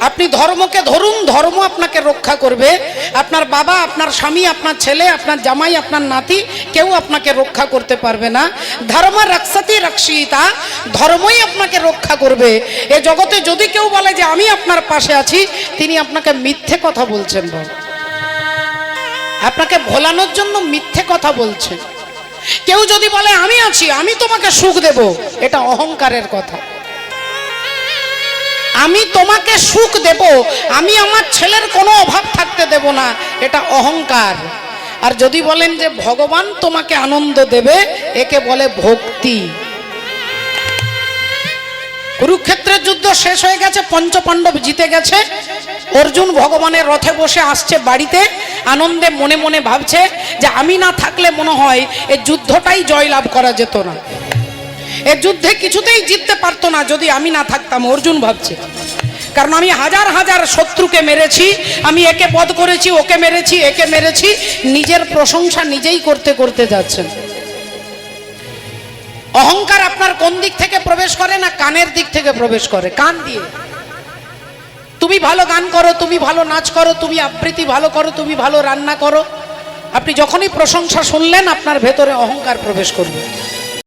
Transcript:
আপনি ধর্মকে ধরুন, ধর্ম আপনাকে রক্ষা করবে। আপনার বাবা, আপনার স্বামী, আপনার ছেলে, আপনার জামাই, আপনার নাতি কেউ আপনাকে রক্ষা করতে পারবে না। ধর্ম রক্ষতি রক্ষিতা, ধর্মই আপনাকে রক্ষা করবে। এ জগতে যদি কেউ বলে যে আমি আপনার পাশে আছি, তিনি আপনাকে মিথ্যে কথা বলছেন, আপনাকে ভোলানোর জন্য মিথ্যে কথা বলছেন। কেউ যদি বলে আমি আছি, আমি তোমাকে সুখ দেব, এটা অহংকারের কথা। আমি তোমাকে সুখ দেব, আমি আমার ছেলের কোনো অভাব থাকতে দেব না, এটা অহংকার। আর যদি বলেন যে ভগবান তোমাকে আনন্দ দেবে, একে বলে ভক্তি। কুরুক্ষেত্রের যুদ্ধ শেষ হয়ে গেছে, পঞ্চপাণ্ডব জিতে গেছে। অর্জুন ভগবানের রথে বসে আসছে বাড়িতে, আনন্দে মনে মনে ভাবছে যে আমি না থাকলে মনে হয় এই যুদ্ধটাই জয়লাভ করা যেত না, এই যুদ্ধে কিছুতেই জিততে পারতো না যদি আমি না থাকতাম। অর্জুন ভাবছে, কারণ আমি হাজার হাজার শত্রুকে মেরেছি, আমি একে বধ করেছি, ওকে মেরেছি, একে মেরেছি। নিজের প্রশংসা নিজেই করতে করতে যাচ্ছেন। অহংকার আপনার কোন দিক থেকে প্রবেশ করে? না কানের দিক থেকে প্রবেশ করে, কান দিয়ে। তুমি ভালো গান করো, তুমি ভালো নাচ করো, তুমি আবৃত্তি ভালো করো, তুমি ভালো রান্না করো, আপনি যখনই প্রশংসা শুনলেন আপনার ভেতরে অহংকার প্রবেশ করবে।